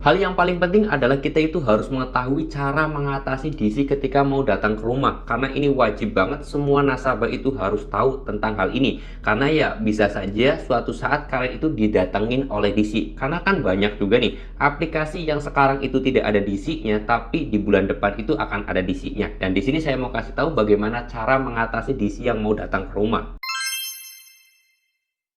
Hal yang paling penting adalah kita itu harus mengetahui cara mengatasi DC ketika mau datang ke rumah. Karena ini wajib banget semua nasabah itu harus tahu tentang hal ini. Karena ya bisa saja suatu saat kalian itu didatengin oleh DC. Karena kan banyak juga nih aplikasi yang sekarang itu tidak ada DC-nya, tapi di bulan depan itu akan ada DC-nya. Dan di sini saya mau kasih tahu bagaimana cara mengatasi DC yang mau datang ke rumah.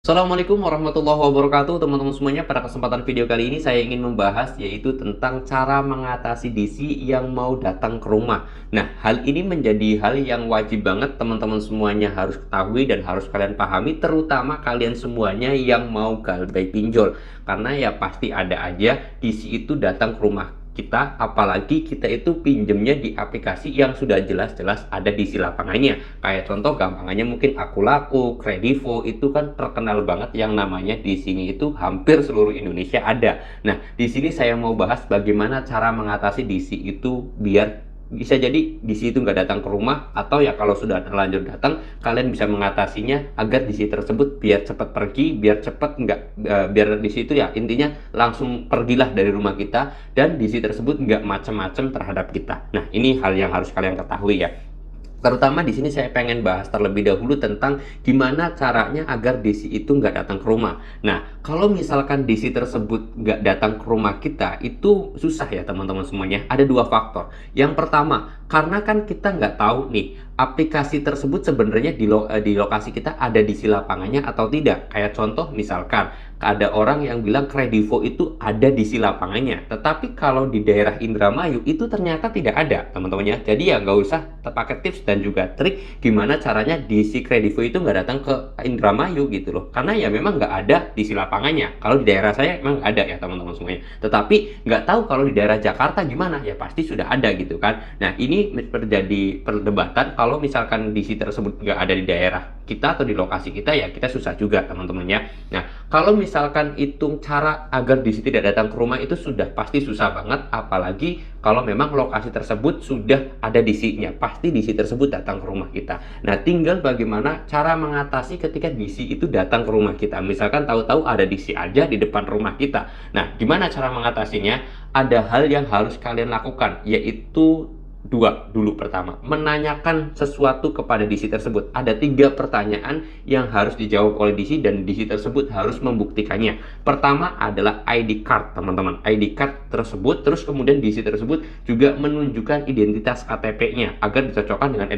Assalamualaikum warahmatullahi wabarakatuh teman-teman semuanya. Pada kesempatan video kali ini saya ingin membahas yaitu tentang cara mengatasi DC yang mau datang ke rumah. Nah, hal ini menjadi hal yang wajib banget teman-teman semuanya harus ketahui dan harus kalian pahami, terutama kalian semuanya yang mau galbay pinjol. Karena ya pasti ada aja DC itu datang ke rumah kita, apalagi kita itu pinjemnya di aplikasi yang sudah jelas-jelas ada di lapangannya. Kayak contoh gampangannya mungkin Akulaku, Kredivo, itu kan terkenal banget yang namanya di sini itu hampir seluruh Indonesia ada. Nah, di sini saya mau bahas bagaimana cara mengatasi DC itu biar bisa jadi DC itu nggak datang ke rumah, atau ya kalau sudah terlanjur datang kalian bisa mengatasinya agar DC tersebut biar cepat pergi, biar cepat nggak biar DC itu ya intinya langsung pergilah dari rumah kita dan DC tersebut nggak macam-macam terhadap kita. Nah, ini hal yang harus kalian ketahui ya. Terutama di sini saya pengen bahas terlebih dahulu tentang gimana caranya agar DC itu nggak datang ke rumah. Nah, kalau misalkan DC tersebut nggak datang ke rumah kita, itu susah ya teman-teman semuanya. Ada dua faktor. Yang pertama, karena kan kita nggak tahu nih, aplikasi tersebut sebenarnya di lokasi kita ada DC lapangannya atau tidak. Kayak contoh misalkan, ada orang yang bilang Kredivo itu ada DC lapangannya. Tetapi kalau di daerah Indramayu itu ternyata tidak ada teman-temannya. Jadi ya nggak usah pakai tips dan juga trik gimana caranya DC Kredivo itu nggak datang ke Indramayu gitu loh, karena ya memang nggak ada DC lapangannya. Kalau di daerah saya memang ada ya teman-teman semuanya, tetapi nggak tahu kalau di daerah Jakarta gimana, ya pasti sudah ada gitu kan. Nah, ini terjadi perdebatan kalau misalkan DC tersebut nggak ada di daerah kita atau di lokasi kita, ya kita susah juga teman-temannya. Nah, kalau misalkan hitung cara agar DC tidak datang ke rumah itu sudah pasti susah banget, apalagi kalau memang lokasi tersebut sudah ada DC-nya, pasti DC tersebut datang ke rumah kita. Nah, tinggal bagaimana cara mengatasi ketika DC itu datang ke rumah kita. Misalkan tahu-tahu ada DC aja di depan rumah kita. Nah, gimana cara mengatasinya? Ada hal yang harus kalian lakukan, yaitu dua dulu. Pertama, menanyakan sesuatu kepada DC tersebut. Ada 3 pertanyaan yang harus dijawab oleh DC dan DC tersebut harus membuktikannya. Pertama adalah ID card, teman-teman. ID card tersebut, terus kemudian DC tersebut juga menunjukkan identitas KTP-nya agar dicocokkan dengan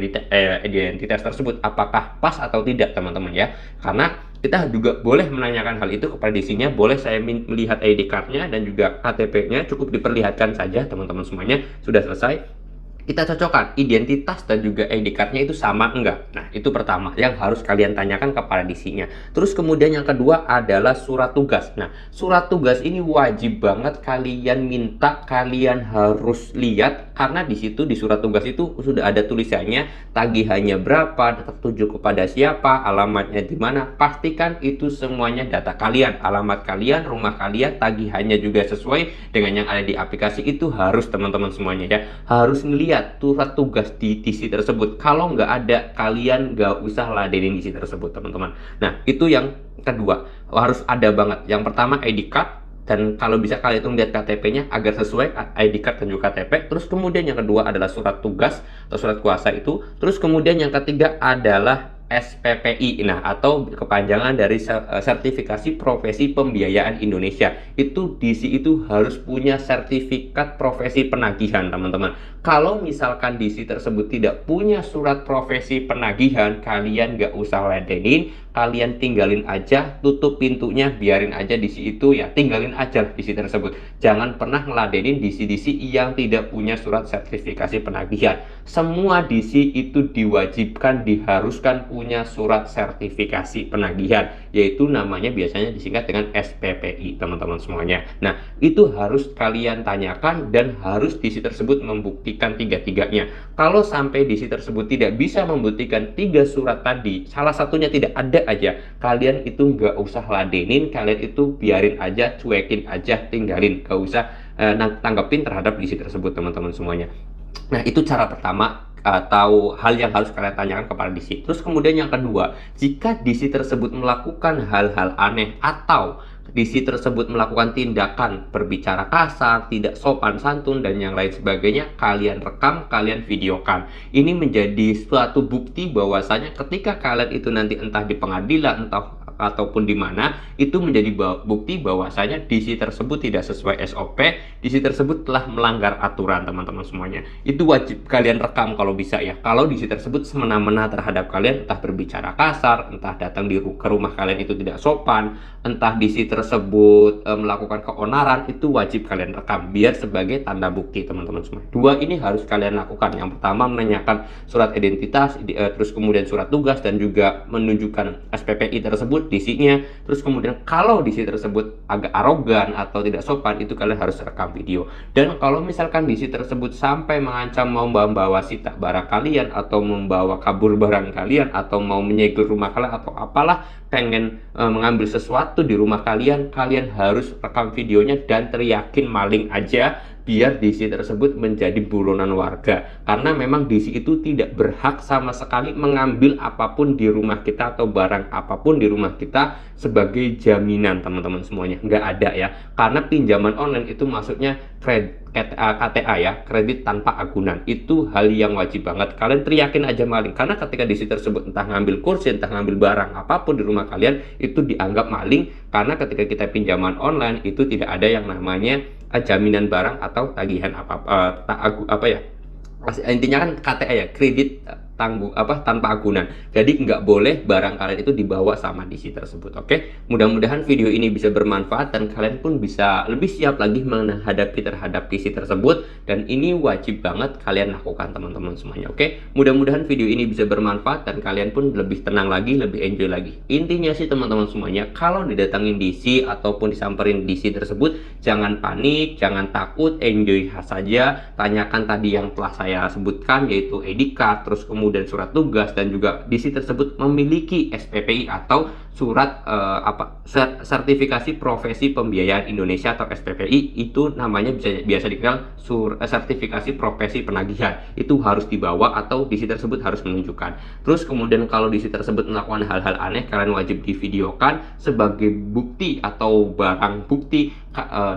identitas tersebut apakah pas atau tidak, teman-teman ya. Karena kita juga boleh menanyakan hal itu kepada DC-nya. Boleh saya melihat ID card-nya dan juga KTP-nya, cukup diperlihatkan saja teman-teman semuanya. Sudah selesai, kita cocokkan identitas dan juga ID card-nya itu sama enggak. Nah, itu pertama yang harus kalian tanyakan kepada DC-nya. Terus kemudian yang kedua adalah surat tugas. Nah, surat tugas ini wajib banget kalian minta, kalian harus lihat, karena di situ di surat tugas itu sudah ada tulisannya tagihannya berapa, tertuju kepada siapa, alamatnya di mana. Pastikan itu semuanya data kalian, alamat kalian, rumah kalian, tagihannya juga sesuai dengan yang ada di aplikasi. Itu harus teman-teman semuanya ya. Harus ngelihat surat tugas di DC tersebut. Kalau nggak ada, kalian nggak usah ladenin DC tersebut, teman-teman. Nah, itu yang kedua, harus ada banget. Yang pertama ID card, dan kalau bisa kalian itu lihat KTP-nya agar sesuai ID card dan juga KTP. Terus kemudian yang kedua adalah surat tugas atau surat kuasa itu. Terus kemudian yang ketiga adalah SPPI, nah atau kepanjangan dari sertifikasi profesi pembiayaan Indonesia. Itu DC itu harus punya sertifikat profesi penagihan, teman-teman. Kalau misalkan DC tersebut tidak punya surat profesi penagihan, kalian nggak usah ladenin, kalian tinggalin aja, tutup pintunya, biarin aja DC itu ya, tinggalin aja DC tersebut. Jangan pernah ngeladenin DC-DC yang tidak punya surat sertifikasi penagihan. Semua DC itu diwajibkan, diharuskan punya surat sertifikasi penagihan, yaitu namanya biasanya disingkat dengan SPPI, teman-teman semuanya. Nah, itu harus kalian tanyakan dan harus DC tersebut membuktikan tiga-tiganya. Kalau sampai DC tersebut tidak bisa membuktikan 3 surat tadi, salah satunya tidak ada aja, kalian itu nggak usah ladenin, kalian itu biarin aja, cuekin aja, tinggalin, nggak usah tanggepin terhadap DC tersebut, teman-teman semuanya. Nah, itu cara pertama, atau hal yang harus kalian tanyakan kepada DC. Terus kemudian yang kedua, jika DC tersebut melakukan hal-hal aneh atau DC tersebut melakukan tindakan berbicara kasar, tidak sopan santun, dan yang lain sebagainya, kalian rekam, kalian videokan. Ini menjadi suatu bukti bahwasanya ketika kalian itu nanti entah di pengadilan, entah ataupun di mana, itu menjadi bukti bahwasanya DC tersebut tidak sesuai SOP, DC tersebut telah melanggar aturan, teman-teman semuanya. Itu wajib kalian rekam kalau bisa ya. Kalau DC tersebut semena-mena terhadap kalian, entah berbicara kasar, entah datang ke rumah kalian itu tidak sopan, entah DC tersebut melakukan keonaran, itu wajib kalian rekam biar sebagai tanda bukti, teman-teman semua. Dua ini harus kalian lakukan. Yang pertama menanyakan surat identitas, terus kemudian surat tugas, dan juga menunjukkan SPPI tersebut, DC-nya. Terus kemudian kalau DC tersebut agak arogan atau tidak sopan, itu kalian harus rekam video. Dan kalau misalkan DC tersebut sampai mengancam mau membawa sita barang kalian, atau membawa kabur barang kalian, atau mau menyegel rumah kalian, atau apalah, pengen mengambil sesuatu di rumah kalian, kalian harus rekam videonya dan teriakin maling aja, biar DC tersebut menjadi buronan warga. Karena memang DC itu tidak berhak sama sekali mengambil apapun di rumah kita atau barang apapun di rumah kita sebagai jaminan, teman-teman semuanya. Nggak ada ya. Karena pinjaman online itu maksudnya KTA ya, kredit tanpa agunan. Itu hal yang wajib banget. Kalian teriakin aja maling. Karena ketika DC tersebut entah ngambil kursi, entah ngambil barang apapun di rumah kalian, itu dianggap maling. Karena ketika kita pinjaman online itu tidak ada yang namanya jaminan barang atau tagihan apa ya, intinya kan KTA ya, kredit tanpa agunan. Jadi nggak boleh barang kalian itu dibawa sama DC tersebut. Oke, mudah-mudahan video ini bisa bermanfaat dan kalian pun bisa lebih siap lagi menghadapi terhadap DC tersebut, dan ini wajib banget kalian lakukan, teman-teman semuanya. Oke, mudah-mudahan video ini bisa bermanfaat dan kalian pun lebih tenang lagi, lebih enjoy lagi. Intinya sih teman-teman semuanya, kalau didatangin DC ataupun disamperin DC tersebut, jangan panik, jangan takut, enjoy saja. Tanyakan tadi yang telah saya sebutkan, yaitu ID card, terus kemudian surat tugas, dan juga DC tersebut memiliki SPPI atau surat sertifikasi profesi pembiayaan Indonesia atau SPPI. Itu namanya biasa dikenal sertifikasi profesi penagihan. Itu harus dibawa atau DC tersebut harus menunjukkan. Terus kemudian kalau DC tersebut melakukan hal-hal aneh, kalian wajib divideokan sebagai bukti atau barang bukti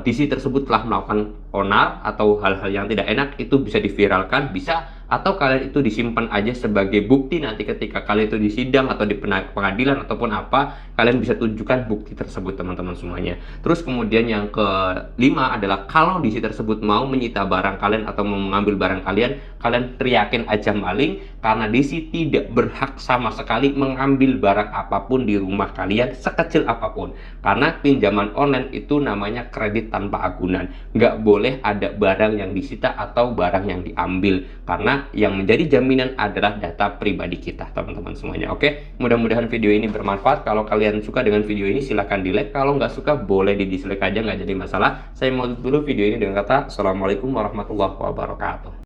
DC tersebut telah melakukan onar atau hal-hal yang tidak enak. Itu bisa diviralkan, bisa, atau kalian itu disimpan aja sebagai bukti nanti ketika kalian itu di sidang atau di pengadilan ataupun apa, kalian bisa tunjukkan bukti tersebut, teman-teman semuanya. Terus kemudian yang kelima adalah kalau DC tersebut mau menyita barang kalian atau mau mengambil barang kalian, kalian teriakin aja maling, karena DC tidak berhak sama sekali mengambil barang apapun di rumah kalian sekecil apapun. Karena pinjaman online itu namanya kredit tanpa agunan. Nggak boleh ada barang yang disita atau barang yang diambil, karena yang menjadi jaminan adalah data pribadi kita, teman-teman semuanya. Oke, mudah-mudahan video ini bermanfaat. Kalau kalian suka dengan video ini, silahkan di like. Kalau nggak suka, boleh di dislike aja, nggak jadi masalah. Saya mau tutup dulu video ini dengan kata Assalamualaikum warahmatullahi wabarakatuh.